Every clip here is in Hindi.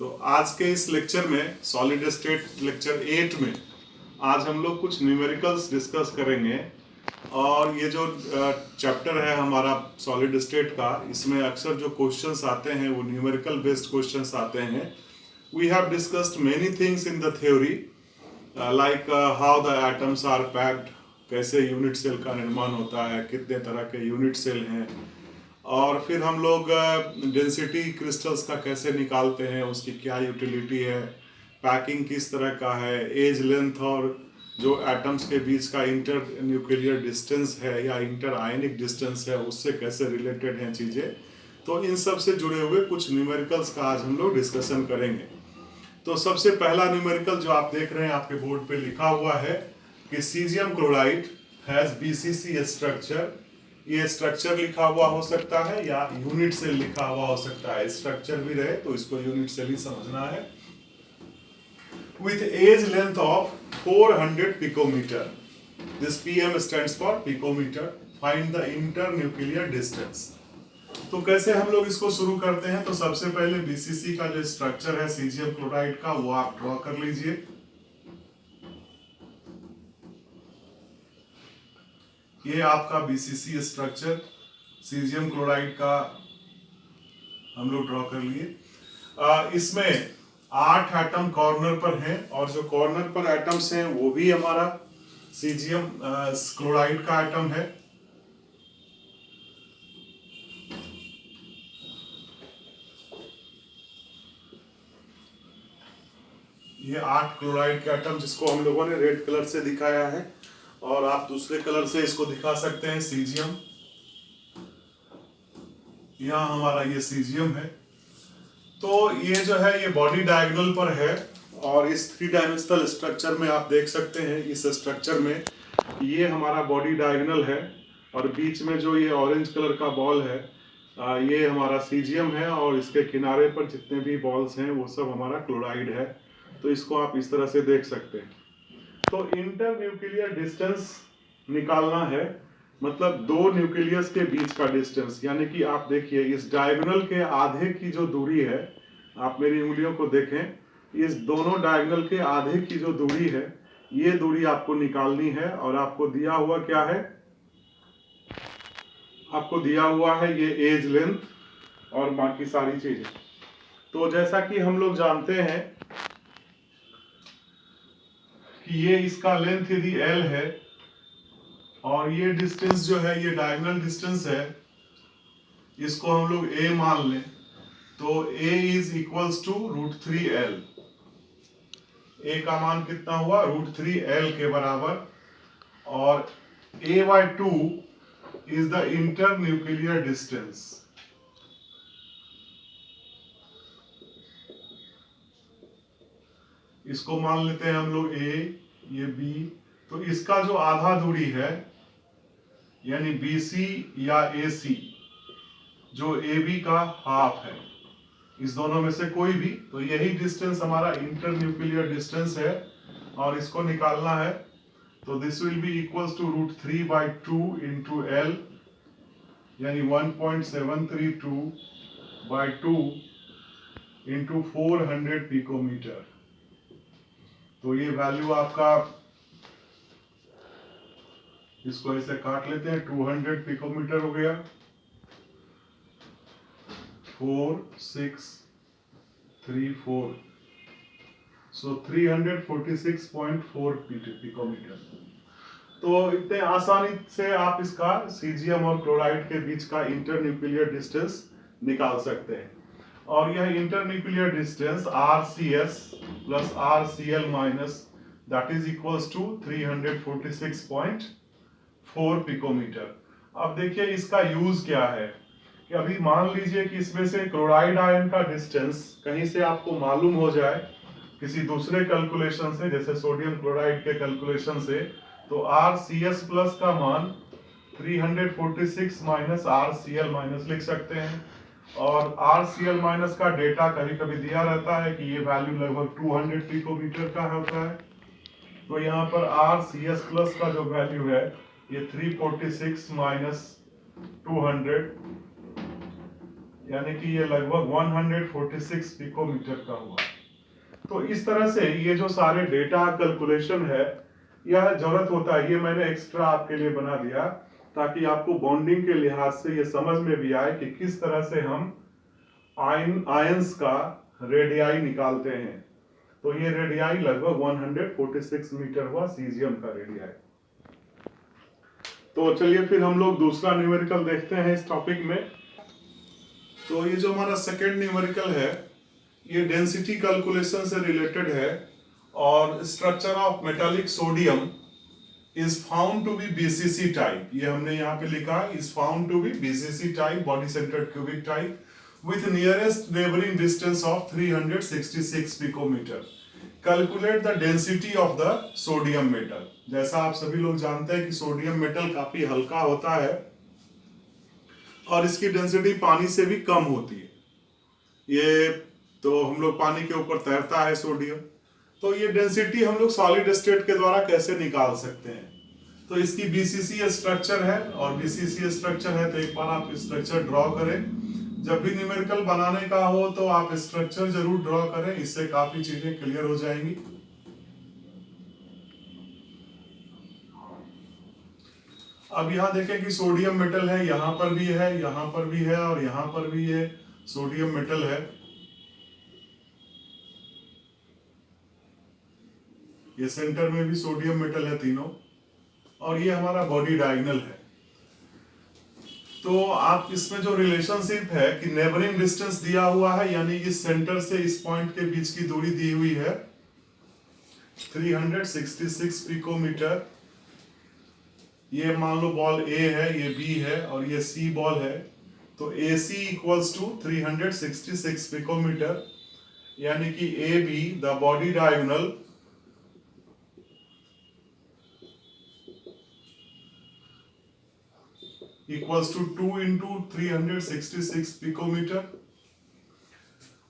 तो आज के इस लेक्चर में सॉलिड स्टेट लेक्चर 8 में आज हम लोग कुछ न्यूमेरिकल्स डिस्कस करेंगे। और ये जो चैप्टर है हमारा सॉलिड स्टेट का, इसमें अक्सर जो क्वेश्चंस आते हैं वो न्यूमेरिकल बेस्ड क्वेश्चंस आते हैं। We have discussed many things in the theory like how the atoms are packed, कैसे यूनिट सेल का निर्माण होता है, कितने तरह के यूनिट सेल हैं, और फिर हम लोग डेंसिटी क्रिस्टल्स का कैसे निकालते हैं, उसकी क्या यूटिलिटी है, पैकिंग किस तरह का है, एज लेंथ और जो एटम्स के बीच का इंटर न्यूक्लियर डिस्टेंस है या इंटर आयनिक डिस्टेंस है उससे कैसे रिलेटेड हैं चीज़ें। तो इन सब से जुड़े हुए कुछ न्यूमेरिकल्स का आज हम लोग डिस्कशन करेंगे। तो सबसे पहला न्यूमेरिकल जो आप देख रहे हैं आपके बोर्ड पे लिखा हुआ है कि caesium chloride has BCC structure. ये स्ट्रक्चर लिखा हुआ हो सकता है या यूनिट सेल लिखा हुआ हो सकता है। स्ट्रक्चर भी रहे तो इसको यूनिट सेल ही समझना है। With edge length of 400 picometer, this PM stands for picometer. Find the inter nuclear distance. तो कैसे हम लोग इसको शुरू करते हैं, तो सबसे पहले बीसीसी का जो स्ट्रक्चर है सीजियम क्लोराइड का वो आप ड्रॉ कर लीजिए। ये आपका बीसीसी स्ट्रक्चर सीजियम क्लोराइड का हम लोग ड्रॉ कर लिए। इसमें 8 एटम कॉर्नर पर हैं और जो कॉर्नर पर एटम्स हैं वो भी हमारा सीजियम क्लोराइड का एटम है। ये 8 क्लोराइड के एटम जिसको हम लोगों ने रेड कलर से दिखाया है, और आप दूसरे कलर से इसको दिखा सकते हैं सीजियम। यहाँ हमारा ये सीजियम है। तो ये जो है ये बॉडी डायगोनल पर है, और इस 3 डायमेंशनल स्ट्रक्चर में आप देख सकते हैं इस स्ट्रक्चर में ये हमारा बॉडी डायगोनल है, और बीच में जो ये ऑरेंज कलर का बॉल है ये हमारा सीजियम है, और इसके किनारे पर जितने भी बॉल्स हैं वो सब हमारा क्लोराइड है। तो इसको आप इस तरह से देख सकते हैं। तो इंटर न्यूक्लियर डिस्टेंस निकालना है, मतलब दो न्यूक्लियस के बीच का डिस्टेंस। यानी कि आप देखिए इस डायगोनल के आधे की जो दूरी है, आप मेरी उंगलियों को देखें, इस दोनों डायगोनल के आधे की जो दूरी है ये दूरी आपको निकालनी है। और आपको दिया हुआ क्या है, आपको दिया हुआ है ये एज लेंथ और बाकी सारी चीजें। तो जैसा कि हम लोग जानते हैं कि ये इसका लेंथ यदि L है और ये डिस्टेंस जो है ये डायगोनल डिस्टेंस है, इसको हम लोग A मान लें, तो A is equals to √3L। A का मान कितना हुआ, √3L के बराबर, और A/2 is the inter nuclear distance. इसको मान लेते हैं हम लोग A, ये B। तो इसका जो आधा दूरी है यानी BC या AC, जो AB का हाफ है, इस दोनों में से कोई भी, तो यही डिस्टेंस हमारा इंटर न्यूक्लियर डिस्टेंस है और इसको निकालना है। तो this will be equals to √3/2 into L, यानी 1.732/2 इंटू 400 पिकोमीटर। तो ये वैल्यू आपका, इसको ऐसे काट लेते हैं, 200 पिकोमीटर हो गया, 4,634, सो 346.4 पिकोमीटर। तो इतने आसानी से आप इसका सीजियम और क्लोराइड के बीच का इंटर न्यूक्लियर डिस्टेंस निकाल सकते हैं। और यह inter nuclear distance RCS plus RCl minus that is equals to 346.4 picometer. अब देखिए इसका यूज क्या है, कि अभी मान लीजिए कि इसमें से क्लोराइड आयन का डिस्टेंस कहीं से आपको मालूम हो जाए किसी दूसरे कैलकुलेशन से, जैसे सोडियम क्लोराइड के कैलकुलेशन से, तो RCS प्लस का मान 346 माइनस RCl माइनस लिख सकते हैं। और RCl माइनस का डेटा कभी कभी दिया रहता है कि ये वैल्यू लगभग 200 पिकोमीटर का होता है। तो यहाँ पर RCS प्लस का जो वैल्यू है ये 346 माइनस 200 यानी कि ये लगभग 146 पिकोमीटर का हुआ। तो इस तरह से ये जो सारे डेटा कैलकुलेशन है, यह जरूरत होता है, ये मैंने एक्स्ट्रा आपके लिए बना दिया ताकि आपको बॉन्डिंग के लिहाज से ये समझ में भी आए कि किस तरह से हम आयंस का रेडियाई निकालते हैं। तो ये रेडियाई लगभग 146 मीटर हुआ सीजियम का रेडियाई। तो चलिए फिर हम लोग दूसरा न्यूमेरिकल देखते हैं इस टॉपिक में। तो ये जो हमारा सेकेंड न्यूमेरिकल है, ये डेंसिटी कैलकुलेशन से रिलेटेड है और structure of metallic sodium is found to be BCC type. ये हमने यहाँ पे लिखा is found to be BCC type, body centered cubic type, with nearest neighboring distance of 366 picometer. Calculate the density of the sodium metal. जैसा आप सभी लोग जानते हैं कि सोडियम मेटल काफी हल्का होता है और इसकी डेंसिटी पानी से भी कम होती है। ये तो हम लोग पानी के ऊपर तैरता है सोडियम, तो ये डेंसिटी हम लोग सॉलिड स्टेट के द्वारा कैसे निकाल सकते हैं। तो इसकी बीसीसी स्ट्रक्चर है और बीसीसी स्ट्रक्चर है तो एक बार आप स्ट्रक्चर ड्रॉ करें। जब भी न्यूमेरिकल बनाने का हो तो आप स्ट्रक्चर जरूर ड्रॉ करें, इससे काफी चीजें क्लियर हो जाएंगी। अब यहां देखें कि सोडियम मेटल है, यहां पर भी है, यहां पर भी है और यहां पर भी ये सोडियम मेटल है। ये सेंटर में भी सोडियम मेटल है तीनों, और ये हमारा बॉडी डायगोनल है। तो आप इसमें जो रिलेशनशिप है कि नेबरिंग डिस्टेंस दिया हुआ है, यानी इस सेंटर से इस पॉइंट के बीच की दूरी दी हुई है 366 पिकोमीटर। ये मान लो बॉल ए है, ये बी है और ये सी बॉल है, तो A C equals to 366 picometer, यानी कि A B the body diagonal equals to 2 into 366 picometer.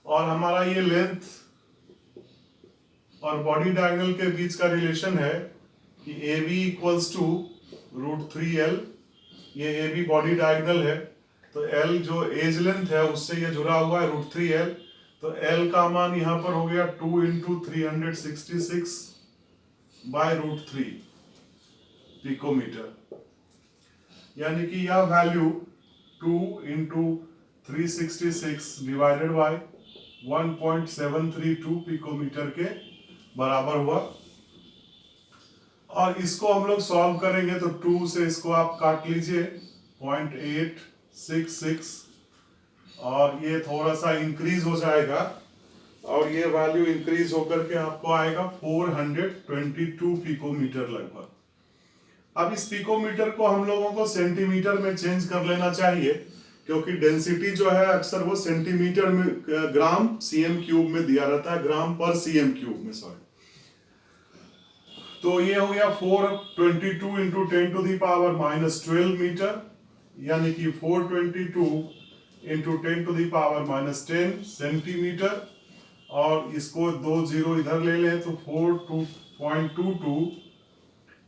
और हमारा ये लेंथ और बॉडी डायगोनल के बीच का रिलेशन है कि A B equals to √3L। ये ए बी बॉडी डायगोनल है, तो L जो एज लेंथ है उससे ये जुड़ा हुआ है √3L, तो L का मान यहां पर हो गया 2 इंटू 366 बाय √3 पिकोमीटर, यानी कि यह value 2 into 366 divided by 1.732 picometer के बराबर हुआ। और इसको हम लोग सॉल्व करेंगे तो 2 से इसको आप काट लीजिए 0.866, और ये थोड़ा सा इंक्रीज हो जाएगा और ये वैल्यू इंक्रीज होकर के आपको आएगा 422 पिकोमीटर लगभग। अब इस पिकोमीटर को हम लोगों को सेंटीमीटर में चेंज कर लेना चाहिए, क्योंकि डेंसिटी जो है अक्सर वो सेंटीमीटर में, ग्राम सीएम क्यूब में दिया रहता है, ग्राम पर सीएम क्यूब में, सॉरी। तो ये हो गया 422 into 10 to the power -12 metre, यानी कि 422 into 10 to the power -10 centimetre, और इसको 2 जीरो इधर ले लें तो 4.22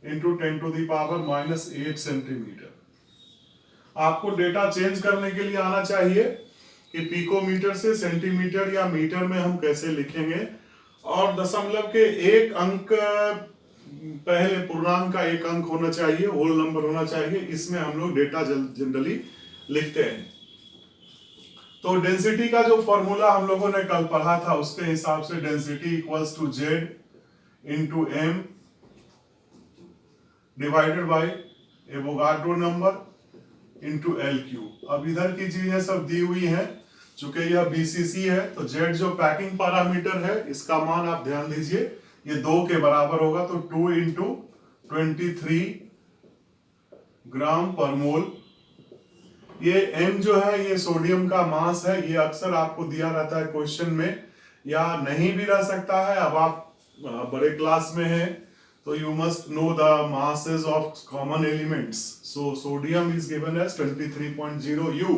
into 10 to the power -8 centimetre. आपको डेटा चेंज करने के लिए आना चाहिए कि पिकोमीटर से सेंटीमीटर या मीटर में हम कैसे लिखेंगे, और दशमलव के एक अंक पहले पूर्णांक का एक अंक होना चाहिए, होल नंबर होना चाहिए, इसमें हम लोग डेटा जनरली लिखते हैं। तो डेंसिटी का जो फॉर्मूला हम लोगों ने कल पढ़ा था उसके हिसाब से density equals to Z into M divided by Avogadro number into L3। अब इधर की चीजें सब दी हुई हैं, चूंकि यह BCC है तो Z जो पैकिंग पैरामीटर है इसका मान आप ध्यान दीजिए ये 2 के बराबर होगा, तो 2 इंटू 23 ग्राम पर मोल। ये M जो है ये सोडियम का मास है, ये अक्सर आपको दिया रहता है क्वेश्चन में, या नहीं भी रह सकता है। अब आप बड़े क्लास में हैं तो you must know the masses of common elements. So sodium is given as 23.0 U.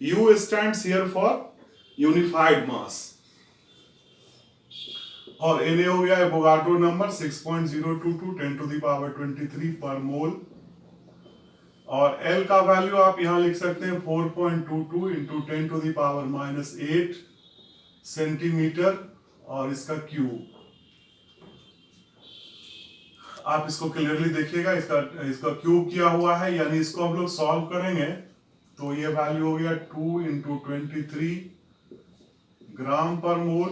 U stands here for unified mass. और Na हो गया Avogadro number 6.022 10 to the power 23 per mole. और L का वैल्यू आप यहां लिख सकते हैं 4.22 इंटू 10⁻⁻8 सेंटीमीटर और इसका क्यूब। आप इसको क्लियरली देखिएगा, इसका क्यूब किया हुआ है, यानी इसको हम लोग सॉल्व करेंगे तो ये वैल्यू हो गया 2 into 23 gram per mole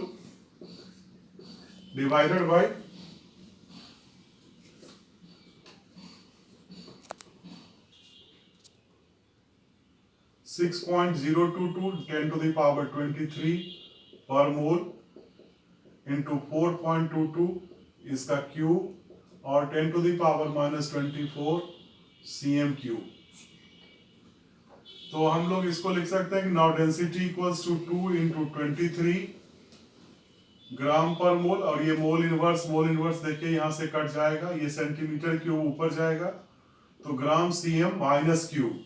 divided by 6.022 10⁻23 पर मोल इंटू 4.22 इसका क्यूब और 10⁻⁻24 cm क्यूब। तो हम लोग इसको लिख सकते हैं कि now density equals to 2 into 23 gram per mole, और ये मोल इनवर्स देखिए यहां से कट जाएगा, ये सेंटीमीटर क्यूब ऊपर जाएगा, तो ग्राम cm माइनस क्यूब,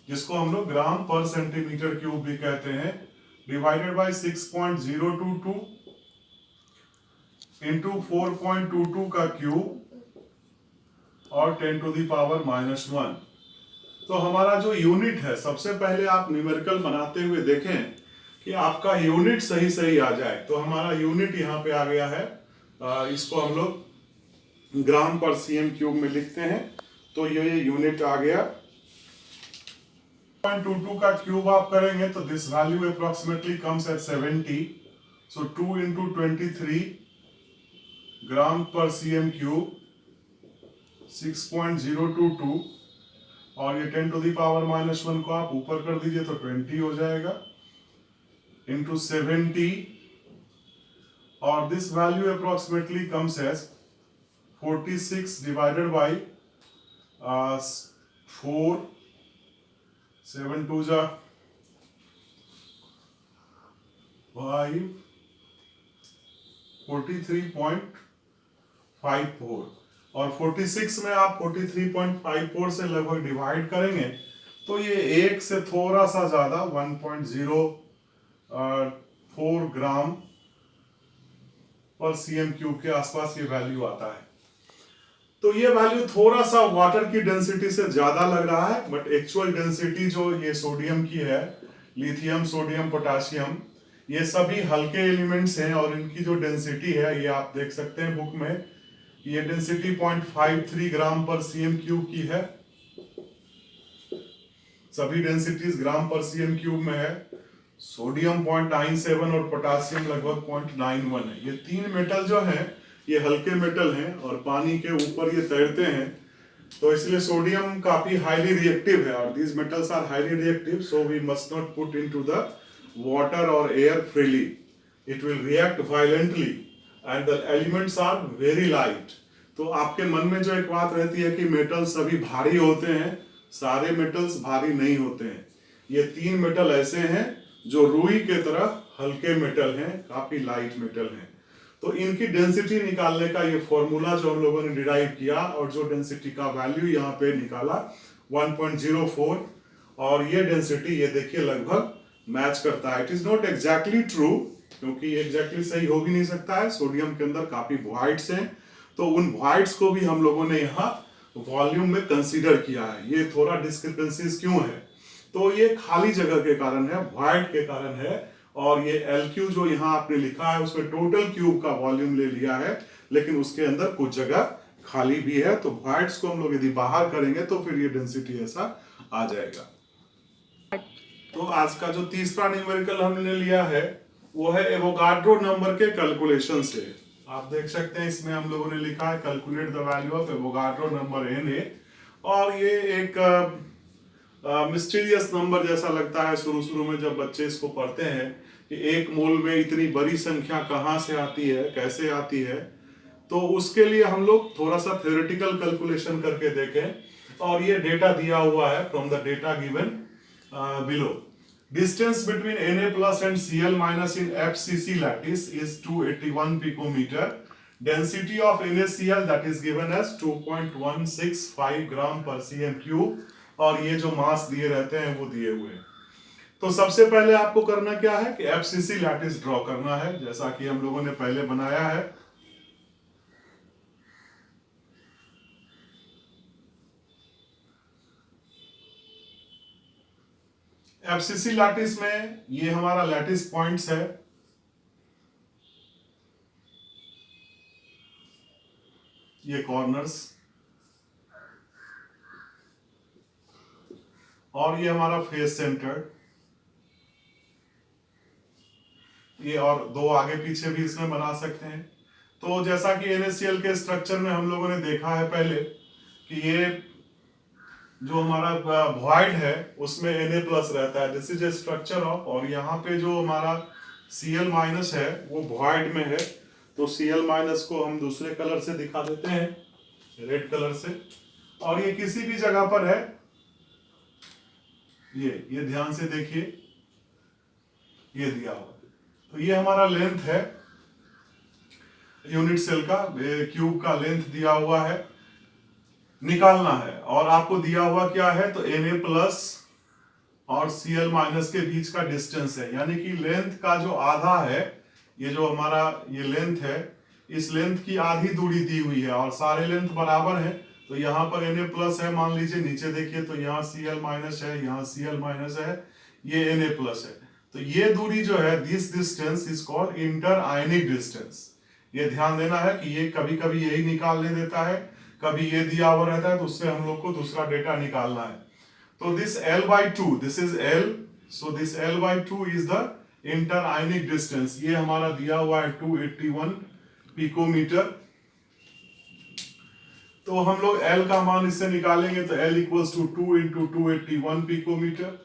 जिसको हम लोग ग्राम पर सेंटीमीटर क्यूब भी कहते हैं, डिवाइडेड बाय 6.022 इंटू 4.22 का क्यूब और 10⁻⁻1। तो हमारा जो यूनिट है, सबसे पहले आप न्यूमेरिकल बनाते हुए देखें कि आपका यूनिट सही आ जाए। तो हमारा यूनिट यहाँ पे आ गया है, इसको हम लोग ग्राम पर cm क्यूब में लिखते हैं, तो ये यूनिट आ गया। 0.22 का क्यूब आप करेंगे तो this value approximately comes at 70, so 2 into 23 gram पर cm क्यूब 6.022, और ये 10⁻⁻1 को आप ऊपर कर दीजिए तो 20 हो जाएगा, इंटू 70, और this value approximately comes as 46 divided by 4, 7 2 जा 5, 43.54, और 46 में आप 43.54 से लगभग डिवाइड करेंगे तो ये एक से थोड़ा सा ज्यादा 1.04 ग्राम पर cm क्यूब के आसपास ये वैल्यू आता है। तो ये वैल्यू थोड़ा सा वाटर की डेंसिटी से ज्यादा लग रहा है, बट एक्चुअल डेंसिटी जो ये सोडियम की है, लिथियम, सोडियम, पोटासियम, ये सभी हल्के एलिमेंट्स हैं, और इनकी जो डेंसिटी है ये आप देख सकते हैं बुक में, ये डेंसिटी 0.53 ग्राम पर cm क्यूब की है। सभी डेंसिटीज ग्राम पर cm क्यूब में है। सोडियम 0.97 और पोटासियम लगभग 0.91 है। ये तीन मेटल जो हैं ये हल्के मेटल हैं और पानी के ऊपर ये तैरते हैं, तो इसलिए सोडियम काफी हाईली रिएक्टिव है, और these metals are highly reactive, so we must not put into the water और air freely, it will react violently and the elements are very light. तो आपके मन में जो एक बात रहती है कि मेटल्स सभी भारी होते हैं, सारे मेटल्स भारी नहीं होते हैं। ये तीन मेटल ऐसे हैं जो रुई के तरह हल्के मेटल हैं, काफी लाइट मेटल हैं। तो इनकी डेंसिटी निकालने का ये फॉर्मूला जो हम लोगों ने डिराइव किया, और जो डेंसिटी का वैल्यू यहाँ पे निकाला 1.04, और ये डेंसिटी ये देखिए लगभग मैच करता है। It is not exactly true, क्योंकि एग्जैक्टली सही हो भी नहीं सकता है, सोडियम के अंदर काफी वॉइड्स हैं, तो उन वॉइड्स को भी हम लोगों ने यहाँ वॉल्यूम में कंसीडर किया है। ये थोड़ा डिस्क्रिपेंसीज क्यों है, तो ये खाली जगह के कारण है, वॉइड के कारण है, और ये LQ जो यहाँ आपने लिखा है उसमें टोटल क्यूब का वॉल्यूम ले लिया है, लेकिन उसके अंदर कुछ जगह खाली भी है, तो वॉइड्स को हम लोग यदि बाहर करेंगे तो फिर ये डेंसिटी ऐसा आ जाएगा। तो आज का जो तीसरा न्यूमेरिकल हमने लिया है वो है एवोगाड्रो नंबर के कैलकुलेशन से। आप देख सकते हैं इसमें हम लोगों ने लिखा है calculate the value of Avogadro number Na, और ये एक मिस्टीरियस नंबर जैसा लगता है शुरू में जब बच्चे इसको पढ़ते हैं कि एक मोल में इतनी बड़ी संख्या कहाँ से आती है, कैसे आती है। तो उसके लिए हम लोग थोड़ा सा थ्योरेटिकल कैलकुलेशन करके देखें, और ये डेटा दिया हुआ है from the data given below. Distance between Na plus and Cl minus in FCC lattice is 281 picometer. Density of NaCl that is given as 2.165 gram per cm cube, और ये जो मास दिए रहते हैं वो दिए हुए हैं। तो सबसे पहले आपको करना क्या है कि FCC लैटिस ड्रॉ करना है, जैसा कि हम लोगों ने पहले बनाया है। एफसीसी लैटिस में ये हमारा लैटिस पॉइंट्स है, ये कॉर्नर्स, और ये हमारा फेस सेंटर्ड, ये और दो आगे पीछे भी इसमें बना सकते हैं। तो जैसा कि NaCl के स्ट्रक्चर में हम लोगों ने देखा है पहले कि ये जो हमारा वॉइड है उसमें Na प्लस रहता है, this is a structure of, और यहाँ पे जो हमारा Cl माइनस है वो वॉइड में है, तो Cl माइनस को हम दूसरे कलर से दिखा देते हैं, रेड कलर से, और ये किसी भी जगह पर है, ये ध्यान से देखिए, ये दिया हुआ, तो ये हमारा लेंथ है यूनिट सेल का, क्यूब का लेंथ दिया हुआ है, निकालना है, और आपको दिया हुआ क्या है, तो Na प्लस और Cl माइनस के बीच का डिस्टेंस है, यानी कि लेंथ का जो आधा है, ये जो हमारा ये लेंथ है, इस लेंथ की आधी दूरी दी हुई है, और सारे लेंथ बराबर है, तो यहाँ पर Na प्लस है, मान लीजिए नीचे देखिए तो यहाँ Cl माइनस है, यहाँ Cl माइनस है, ये Na प्लस है, तो ये दूरी जो है, this distance is called inter ionic distance. ये ध्यान देना है कि ये कभी कभी यही निकालने देता है, कभी ये दिया हुआ रहता है, तो उससे हम लोग को दूसरा डेटा निकालना है। तो this L/2, this is L, so this L/2 is the inter ionic distance, ये हमारा दिया हुआ है 281 पिकोमीटर। तो हम लोग L का मान इससे निकालेंगे, तो L equals to 2 into 281 picometer,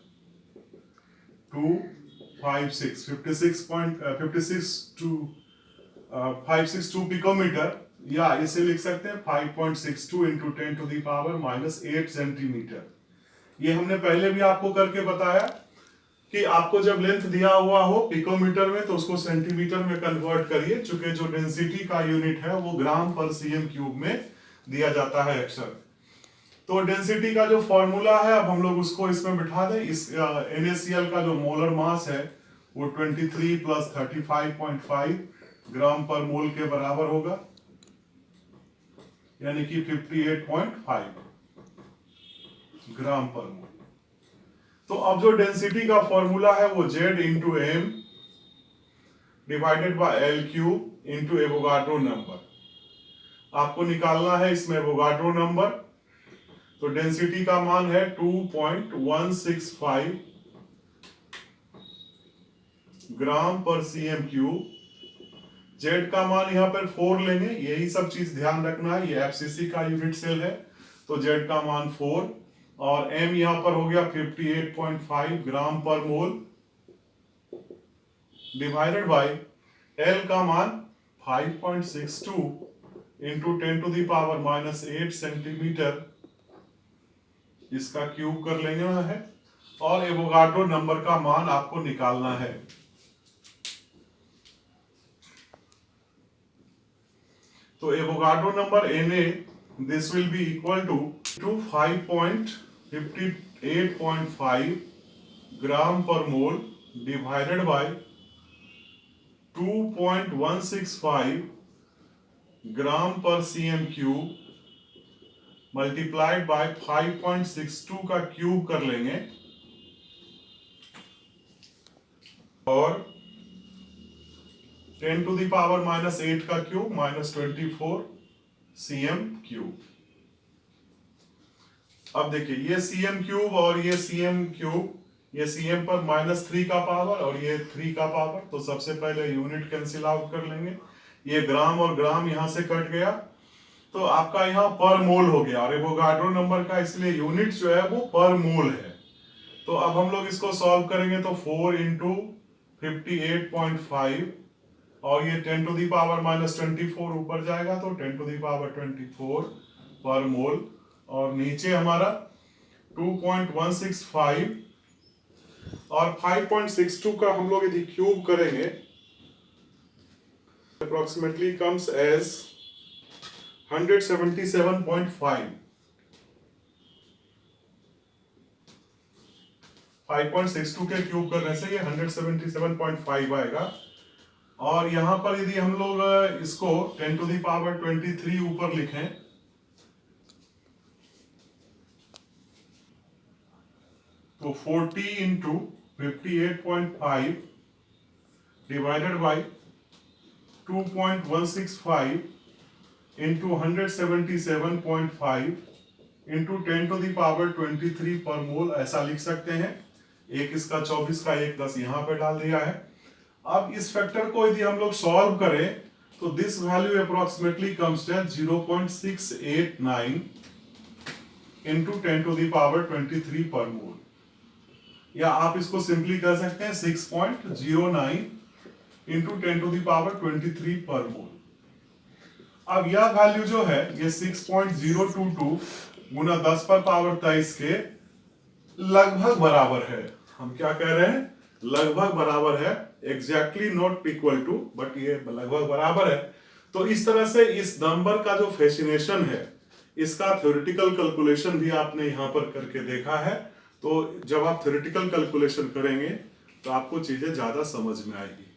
562 picometer, या इसे लिख सकते हैं 5.62 into 10 to the power minus 8 centimetre. ये हमने पहले भी आपको करके बताया कि आपको जब लेंथ दिया हुआ हो पिकोमीटर में तो उसको सेंटीमीटर में कन्वर्ट करिए, चूंकि जो डेंसिटी का यूनिट है वो ग्राम पर सीएम क्यूब में दिया जाता है अक्सर। तो डेंसिटी का जो फॉर्मूला है, अब हम लोग उसको इसमें बिठा दें। इस NaCl का जो मोलर मास है वो 23 प्लस 35.5 ग्राम पर मोल के बराबर होगा, यानी कि 58.5 ग्राम पर मोल। तो अब जो डेंसिटी का फॉर्मूला है वो Z into M divided by L cube into Avogadro number आपको निकालना है, इसमें एवोगाड्रो नंबर। तो डेंसिटी का मान है 2.165 ग्राम पर सीएम क्यूब। जेड का मान यहाँ पर 4 लेंगे, यही सब चीज ध्यान रखना है, ये एफसीसी का यूनिट सेल है, तो जेड का मान 4, और एम यहाँ पर हो गया 58.5 ग्राम per mole divided by L का मान 5.62 into 10 to the power minus 8 centimetre, इसका क्यूब कर लेंगे है, और एवोगाड्रो नंबर का मान आपको निकालना है। तो Avogadro number Na, this will be equal to 5.58.5 gram per mole divided by 2.165 ग्राम पर सीएम क्यूब मल्टीप्लाइड बाय 5.62 का क्यूब कर लेंगे, और 10 टू द पावर माइनस 8 का क्यूब माइनस 24 सीएम क्यूब। अब देखिए ये सीएम क्यूब और ये सीएम क्यूब, ये सीएम पर माइनस 3 का पावर और ये 3 का पावर, तो सबसे पहले यूनिट कैंसिल आउट कर लेंगे, ये ग्राम और ग्राम यहां से कट गया, तो आपका यहाँ पर मोल हो गया, और एवोगाड्रो नंबर का इसलिए यूनिट जो है वो पर मोल है। तो अब हम लोग इसको सॉल्व करेंगे, तो 4 इंटू 58.5 और ये 10 टू दी पावर माइनस 24 ऊपर जाएगा, तो 10 टू दी पावर 24 पर मोल, और नीचे हमारा 2.165 और 5.62 का हम लोग यदि क्यूब करेंगे अप्रोक्सीमेटली कम्स एज 177.5। 5.62 के क्यूब करने से ये 177.5 आएगा, और यहां पर यदि हम लोग इसको 10 टू दी पावर 23 ऊपर लिखें, तो 40 into 58.5 divided by 2.165 into 177.5 into 10 to the power 23 per मोल, ऐसा लिख सकते हैं। एक इसका 24 का, एक 10 यहाँ पे डाल दिया है। अब इस फैक्टर को यदि हम लोग सॉल्व करें तो this value approximately comes to 0.689 into 10 to the power 23 per मोल, या आप इसको सिंपली कर सकते हैं 6.09 into 10 to the power 23 per मोल। अब यह वैल्यू जो है ये 6.022 गुना 10 पर पावर 23 के लगभग बराबर है। हम क्या कह रहे हैं? लगभग बराबर है, exactly not equal to, but ये लगभग बराबर है। तो इस तरह से इस नंबर का जो फैसिनेशन है, इसका थ्योरेटिकल कैलकुलेशन भी आपने यहाँ पर करके देखा है। तो जब आप थ्योरेटिकल कैलकुलेशन करेंगे तो आपको चीजें ज्यादा समझ में आएगी।